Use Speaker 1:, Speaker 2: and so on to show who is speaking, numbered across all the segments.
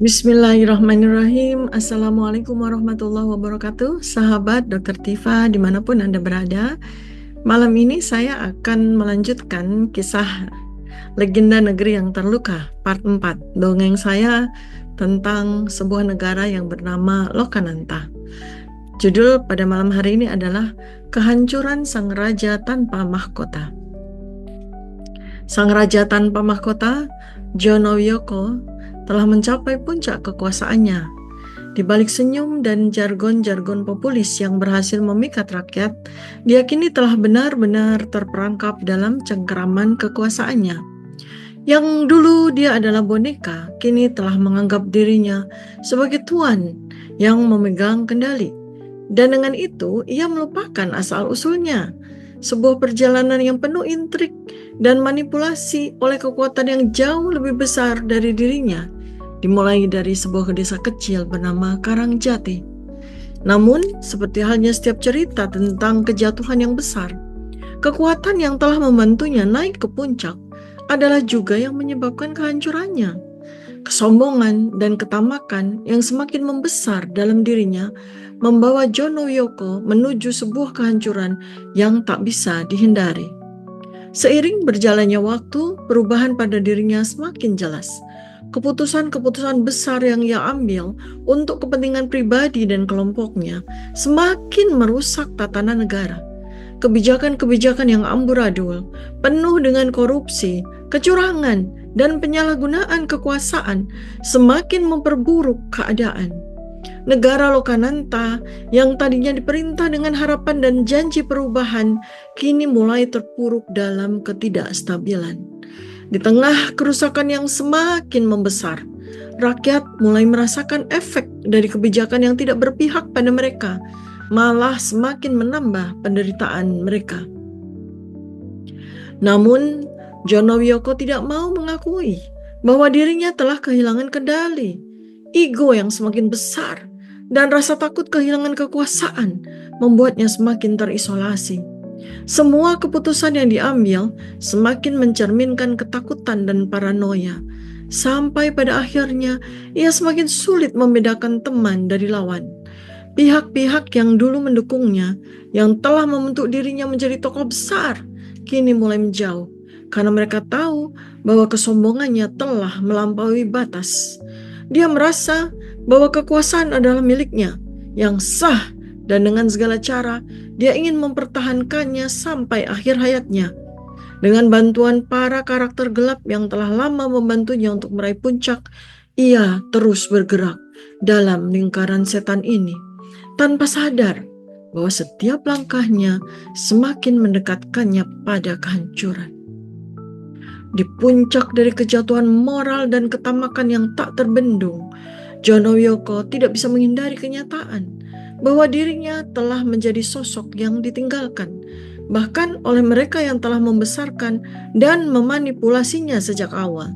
Speaker 1: Bismillahirrahmanirrahim. Assalamualaikum warahmatullahi wabarakatuh. Sahabat Dr. Tifa dimanapun Anda berada. Malam ini saya akan melanjutkan kisah Legenda Negeri yang Terluka part 4. Dongeng saya tentang sebuah negara yang bernama Lokananta. Judul pada malam hari ini adalah Kehancuran Sang Raja Tanpa Mahkota. Sang Raja Tanpa Mahkota, Jonowiyoko, telah mencapai puncak kekuasaannya. Di balik senyum dan jargon-jargon populis yang berhasil memikat rakyat, dia kini telah benar-benar terperangkap dalam cengkeraman kekuasaannya. Yang dulu dia adalah boneka, kini telah menganggap dirinya sebagai tuan yang memegang kendali. Dan dengan itu, ia melupakan asal-usulnya. Sebuah perjalanan yang penuh intrik dan manipulasi oleh kekuatan yang jauh lebih besar dari dirinya, dimulai dari sebuah desa kecil bernama Karangjati. Namun, seperti halnya setiap cerita tentang kejatuhan yang besar, kekuatan yang telah membantunya naik ke puncak adalah juga yang menyebabkan kehancurannya. Kesombongan dan ketamakan yang semakin membesar dalam dirinya membawa Jonowiyoko menuju sebuah kehancuran yang tak bisa dihindari. Seiring berjalannya waktu, perubahan pada dirinya semakin jelas. Keputusan-keputusan besar yang ia ambil untuk kepentingan pribadi dan kelompoknya semakin merusak tatanan negara. Kebijakan-kebijakan yang amburadul, penuh dengan korupsi, kecurangan, dan penyalahgunaan kekuasaan semakin memperburuk keadaan. Negara Lokananta yang tadinya diperintah dengan harapan dan janji perubahan kini mulai terpuruk dalam ketidakstabilan. Di tengah kerusakan yang semakin membesar, rakyat mulai merasakan efek dari kebijakan yang tidak berpihak pada mereka, malah semakin menambah penderitaan mereka. Namun, Jonowiyoko tidak mau mengakui bahwa dirinya telah kehilangan kendali. Ego yang semakin besar dan rasa takut kehilangan kekuasaan membuatnya semakin terisolasi. Semua keputusan yang diambil semakin mencerminkan ketakutan dan paranoia, sampai pada akhirnya ia semakin sulit membedakan teman dari lawan. Pihak-pihak yang dulu mendukungnya, yang telah membentuk dirinya menjadi tokoh besar, kini mulai menjauh karena mereka tahu bahwa kesombongannya telah melampaui batas. Dia merasa bahwa kekuasaan adalah miliknya yang sah, dan dengan segala cara dia ingin mempertahankannya sampai akhir hayatnya. Dengan bantuan para karakter gelap yang telah lama membantunya untuk meraih puncak, ia terus bergerak dalam lingkaran setan ini, tanpa sadar bahwa setiap langkahnya semakin mendekatkannya pada kehancuran. Di puncak dari kejatuhan moral dan ketamakan yang tak terbendung, Jonowiyoko tidak bisa menghindari kenyataan bahwa dirinya telah menjadi sosok yang ditinggalkan, bahkan oleh mereka yang telah membesarkan dan memanipulasinya sejak awal.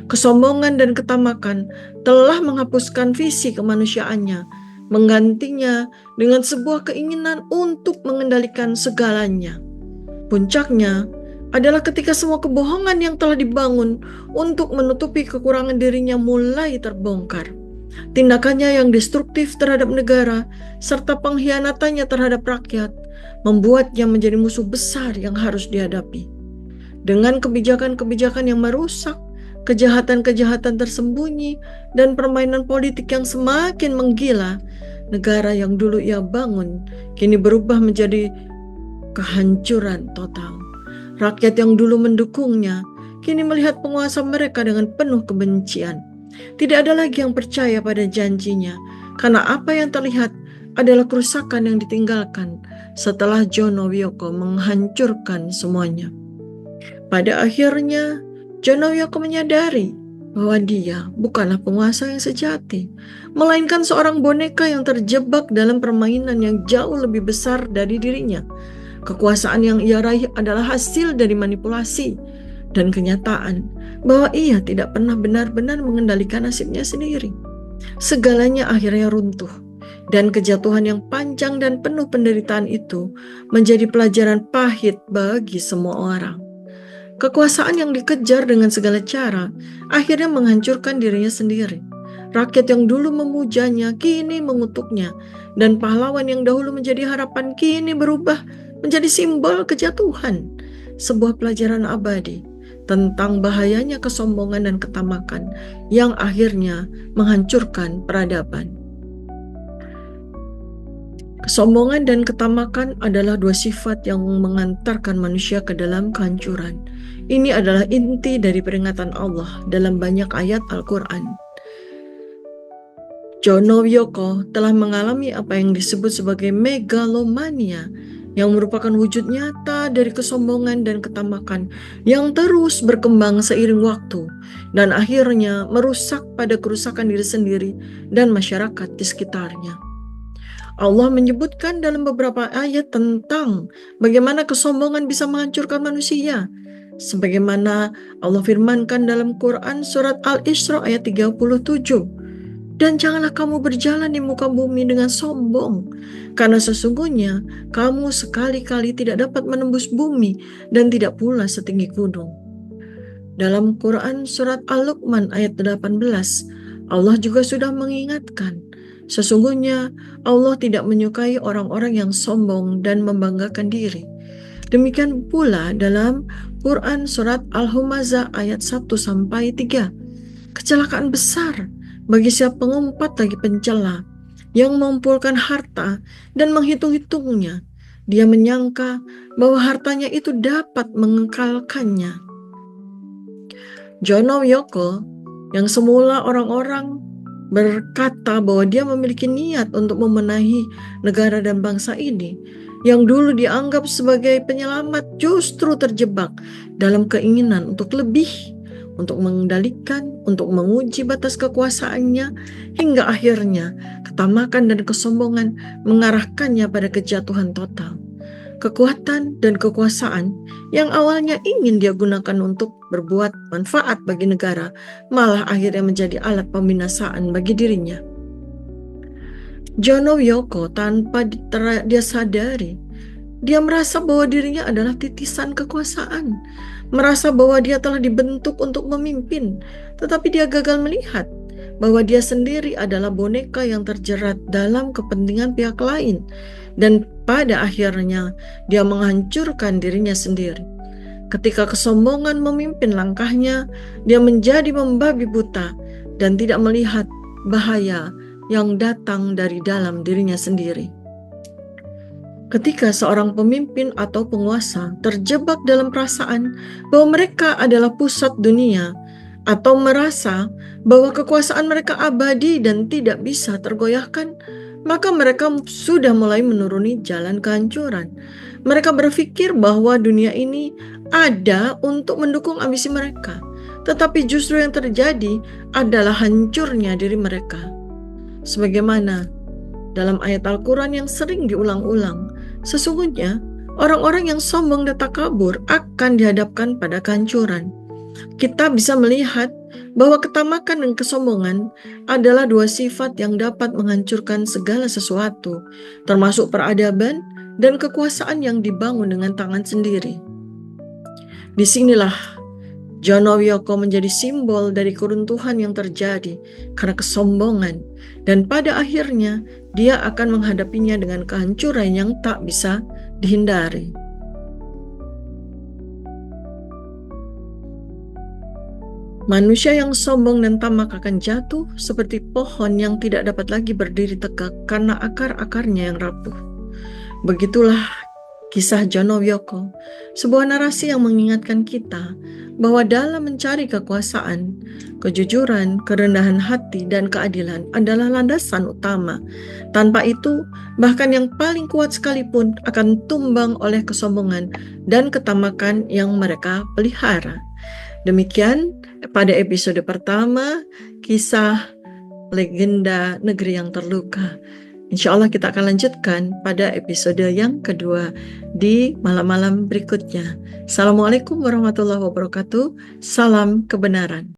Speaker 1: Kesombongan dan ketamakan telah menghapuskan visi kemanusiaannya, menggantinya dengan sebuah keinginan untuk mengendalikan segalanya. Puncaknya adalah ketika semua kebohongan yang telah dibangun untuk menutupi kekurangan dirinya mulai terbongkar. Tindakannya yang destruktif terhadap negara serta pengkhianatannya terhadap rakyat membuatnya menjadi musuh besar yang harus dihadapi. Dengan kebijakan-kebijakan yang merusak, kejahatan-kejahatan tersembunyi, dan permainan politik yang semakin menggila, negara yang dulu ia bangun kini berubah menjadi kehancuran total. Rakyat yang dulu mendukungnya kini melihat penguasa mereka dengan penuh kebencian. Tidak ada lagi yang percaya pada janjinya, karena apa yang terlihat adalah kerusakan yang ditinggalkan setelah Jonowiyoko menghancurkan semuanya. Pada akhirnya, Jonowiyoko menyadari bahwa dia bukanlah penguasa yang sejati, melainkan seorang boneka yang terjebak dalam permainan yang jauh lebih besar dari dirinya. Kekuasaan yang ia raih adalah hasil dari manipulasi dan kenyataan bahwa ia tidak pernah benar-benar mengendalikan nasibnya sendiri. Segalanya akhirnya runtuh, dan kejatuhan yang panjang dan penuh penderitaan itu menjadi pelajaran pahit bagi semua orang. Kekuasaan yang dikejar dengan segala cara akhirnya menghancurkan dirinya sendiri. Rakyat yang dulu memujanya kini mengutuknya, dan pahlawan yang dahulu menjadi harapan kini berubah menjadi simbol kejatuhan. Sebuah pelajaran abadi tentang bahayanya kesombongan dan ketamakan yang akhirnya menghancurkan peradaban. Kesombongan dan ketamakan adalah dua sifat yang mengantarkan manusia ke dalam kehancuran. Ini adalah inti dari peringatan Allah dalam banyak ayat Al-Quran. Jono Wiyoko telah mengalami apa yang disebut sebagai megalomania, yang merupakan wujud nyata dari kesombongan dan ketamakan yang terus berkembang seiring waktu dan akhirnya merusak pada kerusakan diri sendiri dan masyarakat di sekitarnya. Allah menyebutkan dalam beberapa ayat tentang bagaimana kesombongan bisa menghancurkan manusia. Sebagaimana Allah firmankan dalam Quran surat Al-Isra ayat 37. Dan janganlah kamu berjalan di muka bumi dengan sombong, karena sesungguhnya kamu sekali-kali tidak dapat menembus bumi dan tidak pula setinggi gunung. Dalam Quran surat Al-Luqman ayat 18, Allah juga sudah mengingatkan, sesungguhnya Allah tidak menyukai orang-orang yang sombong dan membanggakan diri. Demikian pula dalam Quran surat Al-Humazah ayat 1-3, kecelakaan besar bagi siapa pengumpat lagi pencela yang mengumpulkan harta dan menghitung-hitungnya. Dia menyangka bahwa hartanya itu dapat mengekalkannya. Jono Wiyoko, yang semula orang-orang berkata bahwa dia memiliki niat untuk memenahi negara dan bangsa ini, yang dulu dianggap sebagai penyelamat, justru terjebak dalam keinginan untuk lebih, untuk mengendalikan, untuk menguji batas kekuasaannya, hingga akhirnya ketamakan dan kesombongan mengarahkannya pada kejatuhan total. Kekuatan dan kekuasaan yang awalnya ingin dia gunakan untuk berbuat manfaat bagi negara, malah akhirnya menjadi alat pembinasaan bagi dirinya. Jono Wiyoko tanpa dia sadari, dia merasa bahwa dirinya adalah titisan kekuasaan, merasa bahwa dia telah dibentuk untuk memimpin, tetapi dia gagal melihat bahwa dia sendiri adalah boneka yang terjerat dalam kepentingan pihak lain, dan pada akhirnya dia menghancurkan dirinya sendiri. Ketika kesombongan memimpin langkahnya, dia menjadi membabi buta dan tidak melihat bahaya yang datang dari dalam dirinya sendiri. Ketika seorang pemimpin atau penguasa terjebak dalam perasaan bahwa mereka adalah pusat dunia, atau merasa bahwa kekuasaan mereka abadi dan tidak bisa tergoyahkan, maka mereka sudah mulai menuruni jalan kehancuran. Mereka berpikir bahwa dunia ini ada untuk mendukung ambisi mereka, tetapi justru yang terjadi adalah hancurnya diri mereka. Sebagaimana dalam ayat Al-Quran yang sering diulang-ulang, sesungguhnya orang-orang yang sombong dan takabur akan dihadapkan pada kehancuran. Kita bisa melihat bahwa ketamakan dan kesombongan adalah dua sifat yang dapat menghancurkan segala sesuatu, termasuk peradaban dan kekuasaan yang dibangun dengan tangan sendiri. Disinilah Jono Wiyoko menjadi simbol dari keruntuhan yang terjadi karena kesombongan, dan pada akhirnya dia akan menghadapinya dengan kehancuran yang tak bisa dihindari. Manusia yang sombong dan tamak akan jatuh seperti pohon yang tidak dapat lagi berdiri tegak karena akar-akarnya yang rapuh. Begitulah kisah Jono Wiyoko, sebuah narasi yang mengingatkan kita bahwa dalam mencari kekuasaan, kejujuran, kerendahan hati, dan keadilan adalah landasan utama. Tanpa itu, bahkan yang paling kuat sekalipun akan tumbang oleh kesombongan dan ketamakan yang mereka pelihara. Demikian pada episode pertama, kisah legenda negeri yang terluka. Insya Allah kita akan lanjutkan pada episode yang kedua di malam-malam berikutnya. Assalamualaikum warahmatullahi wabarakatuh. Salam kebenaran.